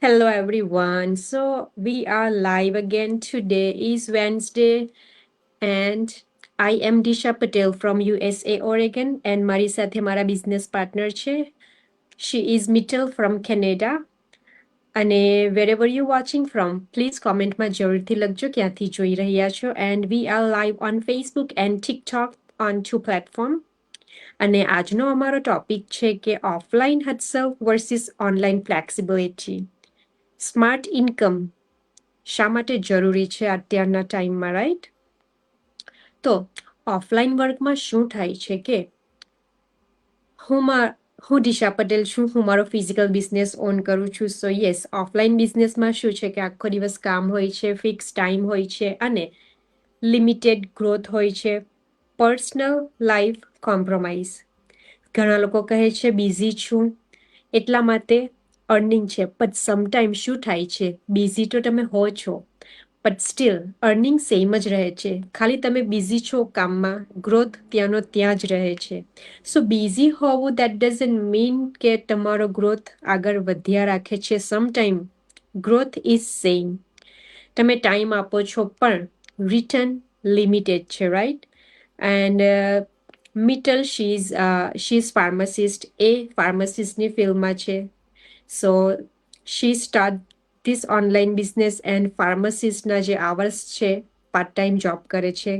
Hello everyone. So we are live again. Today is Wednesday and I am Disha Patel from USA Oregon and મારી સાથે મારા business partner છે. She is Mittal from Canada. અને wherever you watching from, please કોમેન્ટમાં જરૂરથી લખજો ક્યાંથી જોઈ રહ્યા છો. And we are live on Facebook and TikTok on two platform. અને આજનો અમારો ટોપિક છે કે offline hustle versus online flexibility. Smart income શા માટે જરૂરી છે અત્યારના ટાઈમમાં, રાઈટ? તો ઓફલાઈન વર્કમાં શું થાય છે કે હું દિશા પટેલ છું, હું મારો ફિઝિકલ બિઝનેસ ઓન કરું છું. સો યસ, ઓફલાઈન બિઝનેસમાં શું છે કે આખો દિવસ કામ હોય છે, ફિક્સ ટાઈમ હોય છે અને લિમિટેડ ગ્રોથ હોય છે. Personal life compromise. ઘણા લોકો કહે છે બિઝી છું એટલા માટે અર્નિંગ છે, પણ સમટાઈમ શું થાય છે, બિઝી તો તમે હો છો બટ સ્ટીલ અર્નિંગ સેમ જ રહે છે. ખાલી તમે બિઝી છો કામમાં, ગ્રોથ ત્યાંનો ત્યાં જ રહે છે. સો બિઝી હોવું દેટ ડઝન્ટ મીન કે તમારો ગ્રોથ આગળ વધ્યા રાખે છે. Sometime growth is same. તમે ટાઈમ આપો છો પણ રિટર્ન લિમિટેડ છે, right? And Mittal she is pharmacist. એ ફાર્માસિસ્ટની ફિલ્ડમાં છે. So she start this online business and ફાર્માસિસ્ટના જે આવર્સ છે પાર્ટ ટાઈમ જોબ કરે છે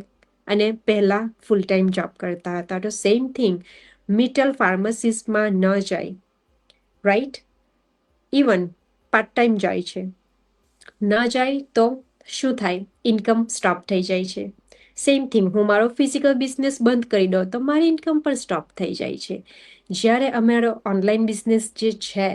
અને પહેલાં ફૂલ ટાઈમ જોબ કરતા હતા. તો સેમ થિંગ મિટલ ફાર્માસિસ્ટમાં ન જાય, રાઈટ? ઇવન પાર્ટ ટાઈમ જાય છે, ન જાય તો શું થાય? ઇન્કમ સ્ટોપ થઈ જાય છે. સેમ થિંગ, હું મારો ફિઝિકલ બિઝનેસ બંધ કરી દઉં તો મારી ઇન્કમ પણ સ્ટોપ થઈ જાય છે. જ્યારે અમારો ઓનલાઈન બિઝનેસ જે છે,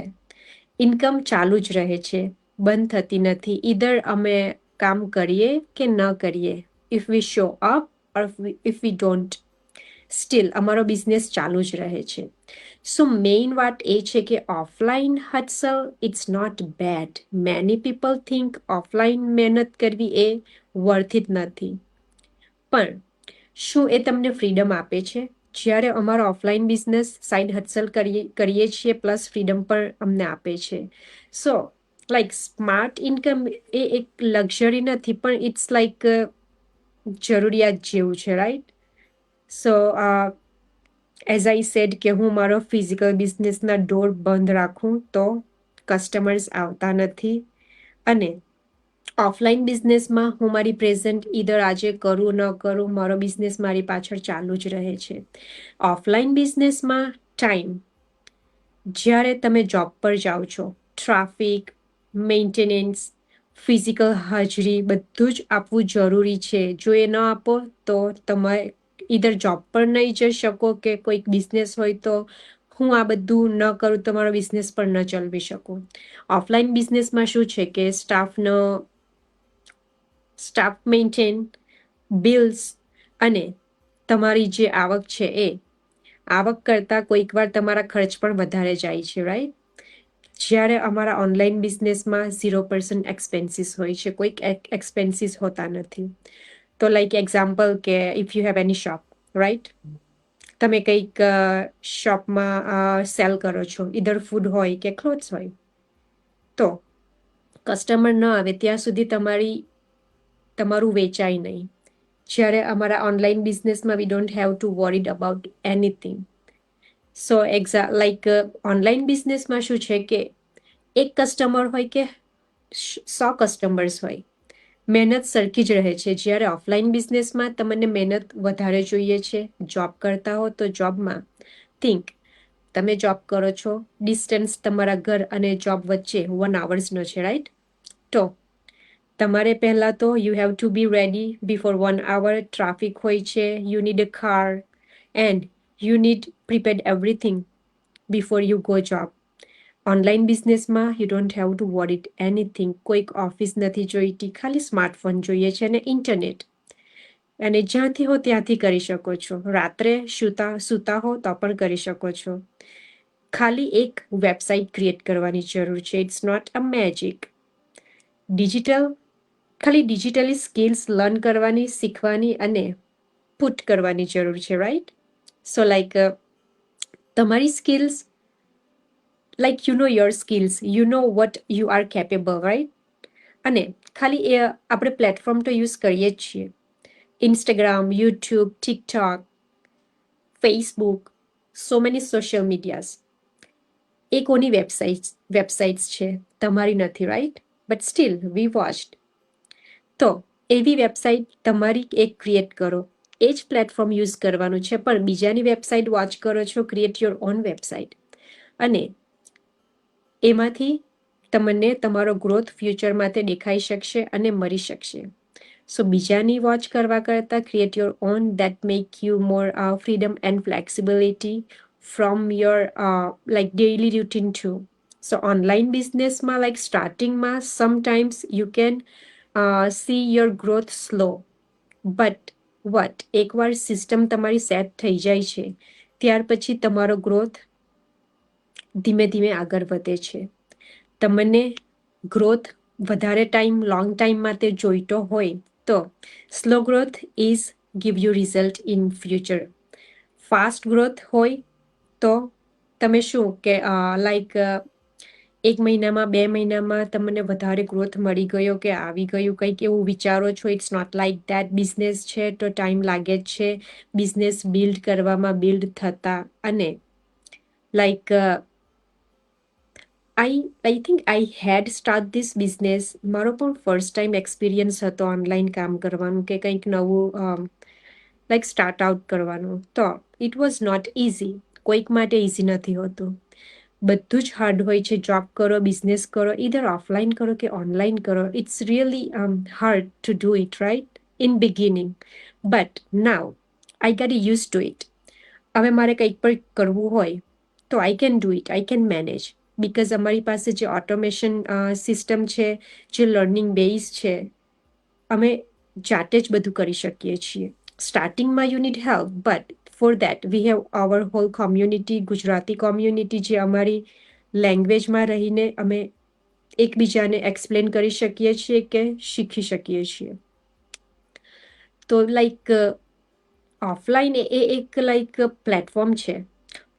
ઇન્કમ ચાલુ જ રહે છે, બંધ થતી નથી. ઈધર અમે કામ કરીએ કે ન કરીએ, if V show up or if we don't, steel અમારો બિઝનેસ ચાલુ જ રહે છે. સો મેઇન વાત એ છે કે offline hustle it's not bad. Many people think offline મહેનત કરવી એ વર્થ ઇટ નથી, પણ શું એ તમને ફ્રીડમ આપે છે? જ્યારે અમારો ઓફલાઈન બિઝનેસ સાઇડ હસલ કરીએ છીએ પ્લસ ફ્રીડમ પણ અમને આપે છે. સો લાઈક સ્માર્ટ ઇન્કમ એ એક લક્ઝરી નથી, પણ ઇટ્સ લાઈક જરૂરિયાત જેવું છે, right? So as I said કે હું મારો ફિઝિકલ બિઝનેસના ડોર બંધ રાખું તો કસ્ટમર્સ આવતા નથી. અને ઓફલાઈન બિઝનેસમાં હું મારી પ્રેઝન્ટ ઈધર આજે કરું ન કરું, મારો બિઝનેસ મારી પાછળ ચાલુ જ રહે છે. ઓફલાઈન બિઝનેસમાં ટાઈમ, જ્યારે તમે જોબ પર જાઓ છો, ટ્રાફિક, મેન્ટેનન્સ, ફિઝિકલ હાજરી બધું જ આપવું જરૂરી છે. જો એ ન આપો તો તમે ઈધર જોબ પર નહીં જઈ શકો કે કોઈક બિઝનેસ હોય તો હું આ બધું ન કરું તો મારો બિઝનેસ પણ ન ચલાવી શકું. ઓફલાઈન બિઝનેસમાં શું છે કે સ્ટાફ મેન્ટેન, બિલ્સ અને તમારી જે આવક છે એ આવક કરતાં કોઈક વાર તમારા ખર્ચ પણ વધારે જાય છે, રાઈટ? જ્યારે અમારા ઓનલાઈન બિઝનેસમાં 0% એક્સપેન્સીસ હોય છે, કોઈક એક્સપેન્સીસ હોતા નથી. તો લાઈક એક્ઝામ્પલ કે if you have any shop, right? તમે કંઈક શોપમાં સેલ કરો છો, ઇધર ફૂડ હોય કે ક્લોથ્સ હોય, તો કસ્ટમર ન આવે ત્યાં સુધી તમારું વેચાય નહીં. જ્યારે અમારા ઓનલાઈન બિઝનેસમાં we don't have to worried about anything. So like online બિઝનેસમાં શું છે કે એક કસ્ટમર હોય કે 100 કસ્ટમર્સ હોય, મહેનત સરખી જ રહે છે. જ્યારે ઓફલાઈન બિઝનેસમાં તમને મહેનત વધારે જોઈએ છે. જોબ કરતા હો તો જોબમાં થિંક તમે જોબ કરો છો, ડિસ્ટન્સ તમારા ઘર અને જોબ વચ્ચે 1 આવર્સનો છે, રાઈટ? તો તમારે પહેલાં તો you have to be ready before 1 hour. Traffic હોય છે, you need a car and you need prepared everything before you go job. Online બિઝનેસમાં you don't have to worried anything. કોઈક ઓફિસ નથી જોઈતી, ખાલી સ્માર્ટફોન જોઈએ છે અને ઇન્ટરનેટ. અને જ્યાંથી હો ત્યાંથી કરી શકો છો. રાત્રે સૂતા હો તો પણ કરી શકો છો. ખાલી એક વેબસાઇટ ક્રિએટ કરવાની જરૂર છે. It's not a magic. ખાલી ડિજિટલી સ્કિલ્સ લર્ન કરવાની, શીખવાની અને પુટ કરવાની જરૂર છે, રાઈટ? સો લાઈક તમારી skills like you know your skills, you know what you are capable, right? અને ખાલી આપણે પ્લેટફોર્મ તો યુઝ કરીએ જ છીએ. Instagram, YouTube, TikTok, Facebook, so many social medias. એ કોની વેબસાઇટ્સ છે? તમારી નથી, right? But still we watched. તો એવી વેબસાઇટ તમારી એક ક્રિએટ કરો. એ જ પ્લેટફોર્મ યુઝ કરવાનું છે, પણ બીજાની વેબસાઇટ વોચ કરો છો, ક્રિએટ યોર ઓન વેબસાઇટ. અને એમાંથી તમને તમારો ગ્રોથ ફ્યુચર માટે દેખાઈ શકશે અને મળી શકશે. સો બીજાની વોચ કરવા કરતાં create your own that make you more freedom and flexibility from your like daily routine too. So online બિઝનેસમાં લાઈક સ્ટાર્ટિંગમાં sometimes you can see your growth slow, but what એકવાર સિસ્ટમ તમારી સેટ થઈ જાય છે ત્યાર પછી તમારો ગ્રોથ ધીમે ધીમે આગળ વધે છે. તમને ગ્રોથ વધારે ટાઈમ, લોંગ ટાઈમ માટે જોઈતો હોય તો slow growth is give you result in future. Fast growth હોય તો તમે શું કે લાઈક 1 મહિનામાં, 2 મહિનામાં તમને વધારે ગ્રોથ મળી ગયો કે આવી ગયું, કંઈક એવું વિચારો છો. It's not like that. Business છે તો ટાઈમ લાગે જ છે બિઝનેસ બિલ્ડ કરવામાં, બિલ્ડ થતા. અને like I think I had start this business. મારો પણ ફર્સ્ટ ટાઈમ એક્સપિરિયન્સ હતો ઓનલાઈન કામ કરવાનું કે કંઈક નવું લાઈક સ્ટાર્ટ આઉટ કરવાનું. તો ઇટ વોઝ નોટ ઇઝી. કોઈક માટે ઇઝી નથી હોતું, બધું જ હાર્ડ હોય છે. જોબ કરો, બિઝનેસ કરો, ઇધર ઓફલાઈન કરો કે ઓનલાઈન કરો, it's really hard to do it, right? In beginning. But now I get use to it. હવે મારે કંઈક પણ કરવું હોય તો I can do it, I can manage. Because અમારી પાસે જે ઓટોમેશન સિસ્ટમ છે, જે લર્નિંગ બેઝ છે, અમે જાતે જ બધું કરી શકીએ છીએ. સ્ટાર્ટિંગમાં you need help, but for that we have our whole community, Gujarati community, જે અમારી લેંગ્વેજમાં રહીને અમે એકબીજાને એક્સપ્લેન કરી શકીએ છીએ કે શીખી શકીએ છીએ. તો લાઈક ઓફલાઈન એ એક લાઈક પ્લેટફોર્મ છે,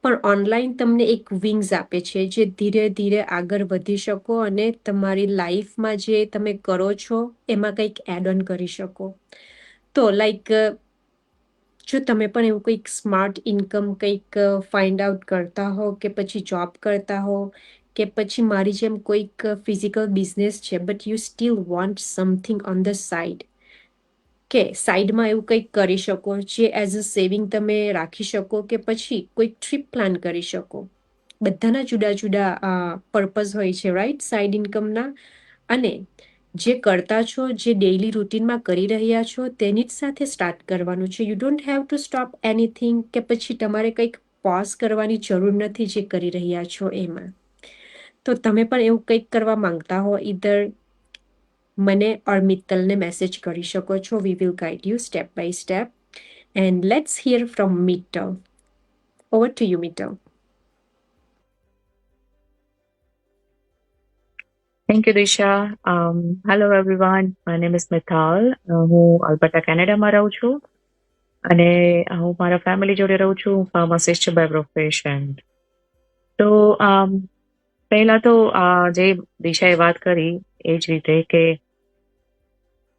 પણ ઓનલાઈન તમને એક વિંગ્સ આપે છે જે ધીરે ધીરે આગળ વધી શકો અને તમારી લાઈફમાં જે તમે કરો છો એમાં કંઈક એડ ઓન કરી શકો. તો લાઈક જો તમે પણ એવું કંઈક સ્માર્ટ ઇન્કમ કંઈક ફાઇન્ડ આઉટ કરતા હો, કે પછી જોબ કરતા હો, કે પછી મારી જેમ કોઈક ફિઝિકલ બિઝનેસ છે but you steel want something on the side, કે સાઈડમાં એવું કંઈક કરી શકો જે એઝ અ સેવિંગ તમે રાખી શકો, કે પછી કોઈક ટ્રીપ પ્લાન કરી શકો. બધાના જુદા જુદા પર્પઝ હોય છે, રાઈટ, સાઈડ ઇન્કમના. અને જે કરતા છો, જે ડેઇલી રૂટીનમાં કરી રહ્યા છો તેની જ સાથે સ્ટાર્ટ કરવાનું છે. You don't have to stop anything, કે પછી તમારે કંઈક પોઝ કરવાની જરૂર નથી જે કરી રહ્યા છો એમાં. તો તમે પણ એવું કંઈક કરવા માંગતા હો, ઈધર મને ઓર મિત્તલને મેસેજ કરી શકો છો. We will guide you step by step. And let's hear from Mittal. Over to you, Mittal. Thank you, Disha. Hello, everyone. My name is Mithal. હું અલ્બર્ટા કેનેડામાં રહું છું અને હું મારા ફેમિલી જોડે રહું છું. Pharmacist by profession. તો પહેલા તો જે દિશાએ વાત કરી એ જ રીતે કે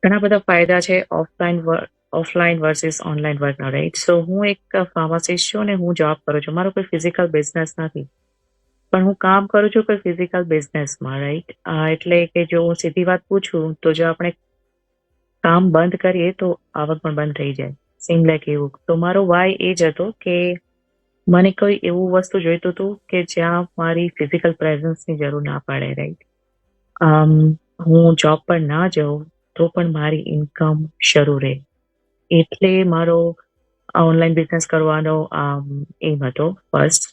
ઘણા બધા ફાયદા છે ઓફલાઈન વર્સિસ ઓનલાઈન વર્કના, રાઈટ? સો હું એક ફાર્માસિસ્ટ છું અને હું જોબ કરું છું. મારો કોઈ ફિઝિકલ બિઝનેસ નથી, પણ હું કામ કરું છું કોઈ ફિઝિકલ બિઝનેસમાં, રાઈટ? એટલે કે જો હું સીધી વાત પૂછું તો જો આપણે કામ બંધ કરીએ તો આવક પણ બંધ થઈ જાય, સેમ લાઈક એવું. તો મારો વાય એ જ હતો કે મને કોઈ એવું વસ્તુ જોઈતું હતું કે જ્યાં મારી ફિઝિકલ પ્રેઝન્સની જરૂર ના પડે, રાઈટ? હું જોબ પર ના જાઉં તો પણ મારી ઇન્કમ શરૂ રહે. એટલે મારો ઓનલાઈન બિઝનેસ કરવાનો એમ હતો ફર્સ્ટ.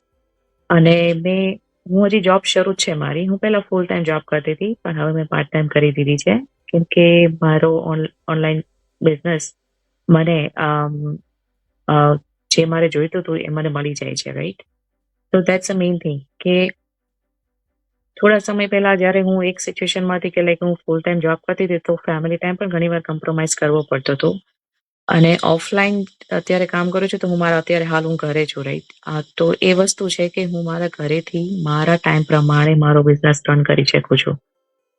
અને હું હજી જોબ શરૂ જ છે મારી. હું પહેલા ફૂલ ટાઈમ જોબ કરતી હતી, પણ હવે મેં પાર્ટ ટાઈમ કરી દીધી છે, કેમ કે મારો ઓનલાઈન બિઝનેસ મને જે મારે જોઈતું હતું એ મને મળી જાય છે, રાઈટ? તો દેટ્સ અ મેઇન થિંગ કે થોડા સમય પહેલા જ્યારે હું એક સિચ્યુએશનમાંથી કે લાઈક હું ફૂલ ટાઈમ જોબ કરતી હતી તો ફેમિલી ટાઈમ પણ ઘણી વાર કોમ્પ્રોમાઇઝ કરવો પડતો હતો. અને ઓફલાઈન અત્યારે કામ કરું છું તો અત્યારે હાલ હું ઘરે છું, રાઈટ? તો એ વસ્તુ છે કે હું મારા ઘરેથી મારા ટાઈમ પ્રમાણે મારો બિઝનેસ રન કરી શકું છું,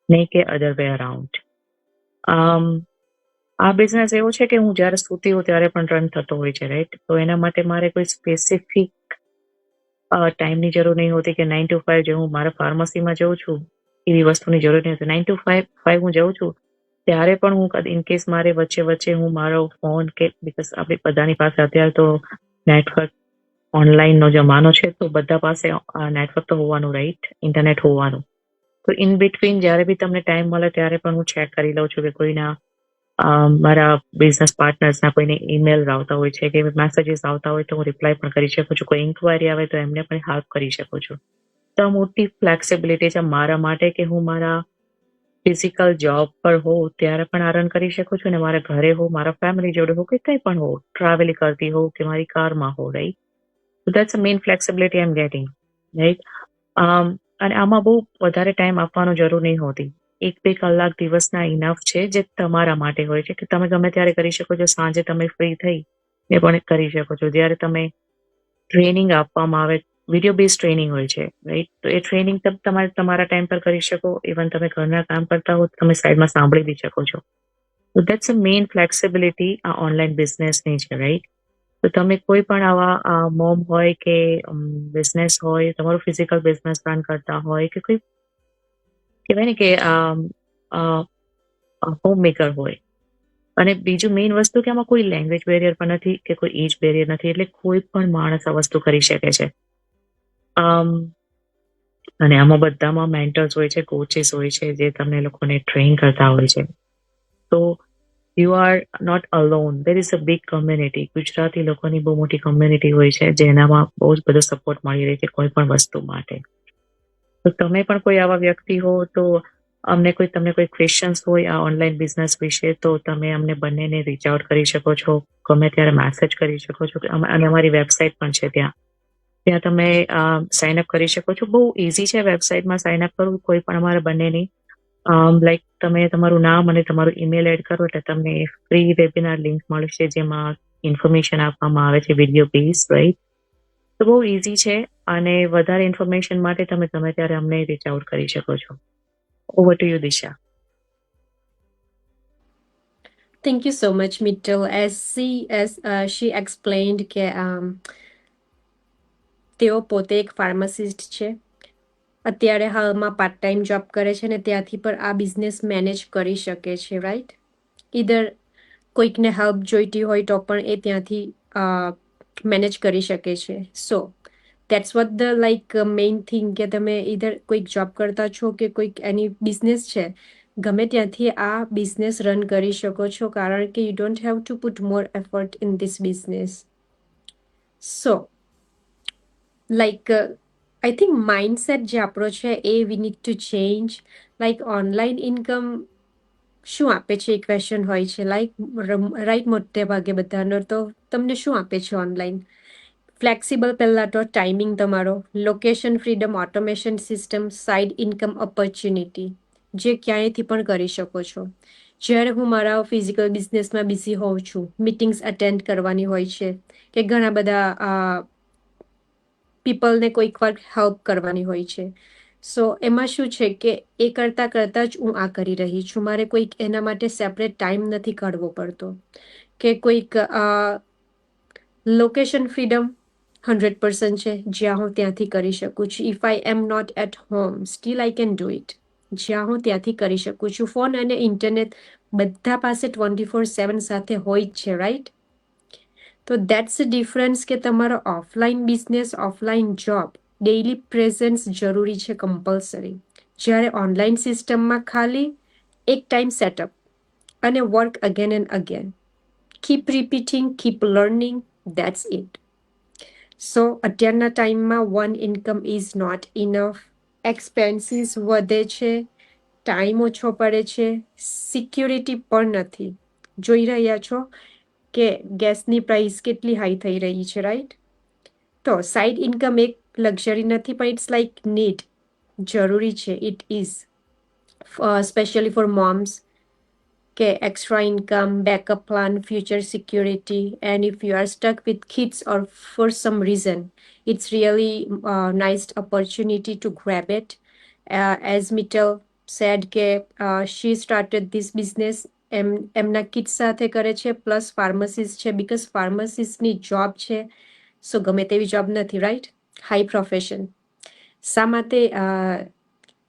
નહીં કે અધર વે અરાઉન્ડ. આ બિઝનેસ એવો છે કે હું જ્યારે સૂતી હોઉં ત્યારે પણ રન થતો હોય છે, રાઈટ? તો એના માટે મારે કોઈ સ્પેસિફિક ટાઈમની જરૂર નહીં હોતી કે 9 to 5 જે હું મારા ફાર્મસીમાં જઉં છું એવી વસ્તુની જરૂર નહીં હોતી. 9 to 5 હું જઉં છું ત્યારે પણ હું ઇન કેસ મારે વચ્ચે હું મારો ફોન કે બીકોઝ આપણી બધાની પાસે અત્યારે તો નેટવર્ક ઓનલાઈનનો જમાનો છે તો બધા પાસે નેટવર્ક તો હોવાનું, રાઈટ? ઇન્ટરનેટ હોવાનું. તો ઇન બિટવીન જ્યારે બી તમને ટાઈમ મળે ત્યારે પણ હું ચેક કરી લઉં છું કે કોઈના મારા બિઝનેસ પાર્ટનર્સના કોઈને ઈમેલ આવતા હોય છે કે મેસેજીસ આવતા હોય તો હું રિપ્લાય પણ કરી શકું છું. કોઈ ઇન્ક્વાયરી આવે તો એમને પણ હેલ્પ કરી શકું છું. તો મોટી ફ્લેક્સિબિલિટી છે મારા માટે કે હું મારા ફિઝિકલ જોબ પર હોઉં ત્યારે પણ આ રન કરી શકું છું, અને મારા ઘરે હોઉં, મારા ફેમિલી જોડે હોઉં કે કંઈ પણ હોઉં, ટ્રાવેલિંગ કરતી હોઉં કે મારી કારમાં હોઉં, right? So that's the main flexibility I'm getting, right? અને આમાં બહુ વધારે ટાઈમ આપવાનો જરૂર નહીં હોતી. 1-2 કલાક દિવસના ઇનફ છે જે તમારા માટે હોય છે કે તમે ગમે ત્યારે કરી શકો છો. સાંજે તમે ફ્રી થઈ ને પણ કરી શકો છો. જ્યારે તમે ટ્રેનિંગ આપવામાં આવે, વિડીયો બેઝ ટ્રેનિંગ હોય છે, રાઈટ? તો એ ટ્રેનિંગ તમારે તમારા ટાઈમ પર કરી શકો. ઇવન તમે ઘરના કામ કરતા હો તમે સાઈડમાં સાંભળી બી શકો છો. તો દેટ્સ અ મેઇન ફ્લેક્સિબિલિટી આ ઓનલાઈન બિઝનેસની છે, રાઈટ? તો તમે કોઈ પણ આવા મોમ હોય કે બિઝનેસ હોય, તમારો ફિઝિકલ બિઝનેસ રન કરતા હોય કે કોઈ કહેવાય ને કે હોમ મેકર હોય. અને બીજું મેઇન વસ્તુ કે આમાં કોઈ લેંગ્વેજ બેરિયર પણ નથી કે કોઈ એજ બેરિયર નથી, એટલે કોઈ પણ માણસ આ વસ્તુ કરી શકે છે. અને આમાં બધામાં મેન્ટર્સ હોય છે, કોચિસ હોય છે જે તમને લોકોને ટ્રેન કરતા હોય છે. તો you are not alone. There is a big community. Gujarati લોકોની બહુ મોટી કમ્યુનિટી હોય છે જેનામાં બહુ જ બધો સપોર્ટ મળી રહે છે કોઈ પણ વસ્તુ માટે. તો તમે પણ કોઈ આવા વ્યક્તિ હો તો તમને કોઈ ક્વેશ્ચન્સ હોય આ ઓનલાઈન બિઝનેસ વિશે તો તમે અમને બંનેને રીચ આઉટ કરી શકો છો, ગમે ત્યારે મેસેજ કરી શકો છો. અને અમારી વેબસાઇટ પણ છે, ત્યાં તમે સાઇન અપ કરી શકો છો. બહુ ઇઝી છે વેબસાઇટમાં સાઇન અપ કરવું કોઈ પણ અમારા બંનેની. લાઈક તમે તમારું નામ અને તમારું ઈમેલ એડ કરો એટલે તમને ફ્રી વેબિનાર લિંક મળશે જેમાં ઇન્ફોર્મેશન આપવામાં આવે છે, વિડીયો બેઝ, રાઈટ? તો બહુ ઇઝી છે અને વધારે ઇન્ફોર્મેશન માટે તમે ગમે ત્યારે અમને રીચ આઉટ કરી શકો છો. Over to you, Disha. Thank you so much, Mitchell. She explained કે તેઓ પોતે એક ફાર્માસિસ્ટ છે. અત્યારે હાલમાં પાર્ટ ટાઈમ જોબ કરે છે ને ત્યાંથી પણ આ બિઝનેસ મેનેજ કરી શકે છે, રાઈટ? ઈધર કોઈકને હેલ્પ જોઈતી હોય તો પણ એ ત્યાંથી મેનેજ કરી શકે છે. સો that's what the like main thing કે તમે ઈધર કોઈક જોબ કરતા છો કે કોઈક એની બિઝનેસ છે, ગમે ત્યાંથી આ બિઝનેસ રન કરી શકો છો કારણ કે you don't have to put more effort in this business. So like I think mindset જે આપણો છે એ we need to change. Like online income શું આપે છે એ ક્વેશ્ચન હોય છે, લાઈક રાઈટ? મોટે ભાગે બધાનો તો તમને શું આપે છે ઓનલાઈન? ફ્લેક્સિબલ પહેલાં તો ટાઈમિંગ તમારો, location freedom, automation system, side income opportunity જે ક્યાંયથી પણ કરી શકો છો. જ્યારે હું મારા ફિઝિકલ બિઝનેસમાં બિઝી હોઉં છું, મિટિંગ્સ અટેન્ડ કરવાની હોય છે કે ઘણા બધા પીપલને કોઈક વાર હેલ્પ કરવાની હોય છે. સો એમાં શું છે કે એ કરતાં જ હું આ કરી રહી છું. મારે કોઈક એના માટે સેપરેટ ટાઈમ નથી કાઢવો પડતો કે કોઈક લોકેશન ફ્રીડમ 100% છે, જ્યાં હું ત્યાંથી કરી શકું છું. If I am not at home still I can do it. જ્યાં હું ત્યાંથી કરી શકું છું. ફોન અને ઇન્ટરનેટ બધા પાસે 24/7 સાથે હોય જ છે, રાઈટ? તો દેટ્સ અ ડિફરન્સ કે તમારો offline business, offline job, daily presence જરૂરી છે, કમ્પલસરી. જ્યારે ઓનલાઈન સિસ્ટમમાં ખાલી એક ટાઈમ સેટઅપ અને work again and again. Keep repeating, keep learning, that's it. So અત્યારના ટાઈમમાં one income is not enough. Expenses વધે છે, ટાઈમ ઓછો પડે છે, સિક્યુરિટી પણ નથી. જોઈ રહ્યા છો કે ગેસની પ્રાઇસ કેટલી હાઈ થઈ રહી છે, રાઈટ? તો સાઇડ ઇન્કમ એક લક્ઝરી નથી પણ ઇટ્સ લાઈક નીડ, જરૂરી છે. It is specially four moms કે extra income, backup plan, future security. And if you are stuck with kids or for some reason, it's really nice opportunity to grab it. As Mittal said કે she started this business એમના kids સાથે કરે છે plus pharmacist છે because ફાર્મસિસ્ટની job છે સો ગમે તેવી job નથી રાઈટ હાઈ પ્રોફેશન શા માટે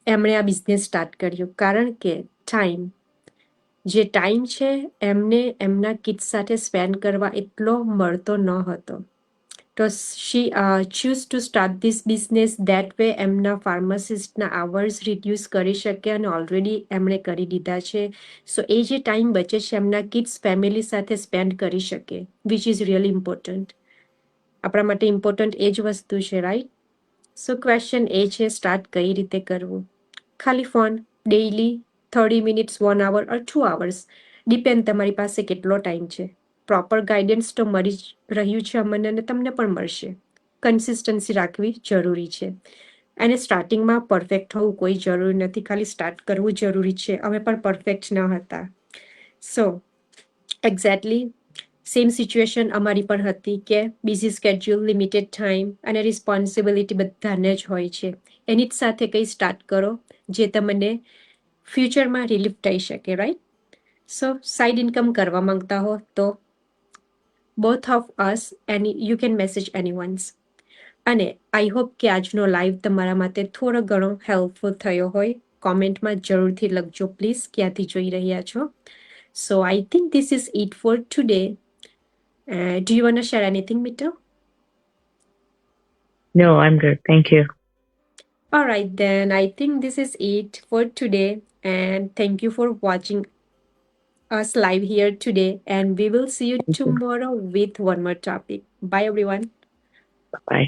એમણે આ બિઝનેસ સ્ટાર્ટ કર્યું કારણ કે ટાઈમ જે ટાઈમ છે એમને એમના કિડ્સ સાથે સ્પેન્ડ કરવા એટલો મળતો ન હતો તો she choose to start this business that way એમના ફાર્માસિસ્ટના આવર્સ રિડ્યુસ કરી શકે અને ઓલરેડી એમણે કરી દીધા છે સો એ જે ટાઈમ બચે છે એમના કિડ્સ ફેમિલી સાથે સ્પેન્ડ કરી શકે વિચ ઇઝ રિયલી ઇમ્પોર્ટન્ટ આપણા માટે ઇમ્પોર્ટન્ટ એ જ વસ્તુ છે રાઈટ સો ક્વેશ્ચન એ છે સ્ટાર્ટ કઈ રીતે કરવું ખાલી ફોન ડેઇલી 30 મિનિટ્સ 1 hour ઓર 2 hours ડિપેન્ડ તમારી પાસે કેટલો ટાઈમ છે પ્રોપર ગાઈડન્સ તો મળી જ રહ્યું છે અમને અને તમને પણ મળશે કન્સિસ્ટન્સી રાખવી જરૂરી છે અને સ્ટાર્ટિંગમાં પરફેક્ટ હોવું કોઈ જરૂરી નથી ખાલી સ્ટાર્ટ કરવું જરૂરી છે અમે પણ પરફેક્ટ ન હતા સો એક્ઝેક્ટલી સેમ સિચ્યુએશન અમારી પણ હતી કે બિઝી સ્કેડ્યુલ લિમિટેડ ટાઈમ અને રિસ્પોન્સિબિલિટી બધાને જ હોય છે એની જ સાથે કંઈ સ્ટાર્ટ કરો જે તમને ફ્યુચરમાં રિલીફ થઈ શકે રાઈટ સો સાઇડ ઇન્કમ કરવા માંગતા હો તો both of us and you can message anyone's અને આઈ હોપ કે આજનો લાઈવ તમારા માટે થોડો ઘણો હેલ્પફુલ થયો હોય કોમેન્ટમાં જરૂરથી લખજો પ્લીઝ ક્યાંથી જોઈ રહ્યા છો so I think this is it for today do you want to share anything Mittal No, I'm good. Thank you. All right, then I think this is it for today. And thank you for watching us live here today. And we will see you Thank you. tomorrow with one more topic. Bye, everyone. Bye.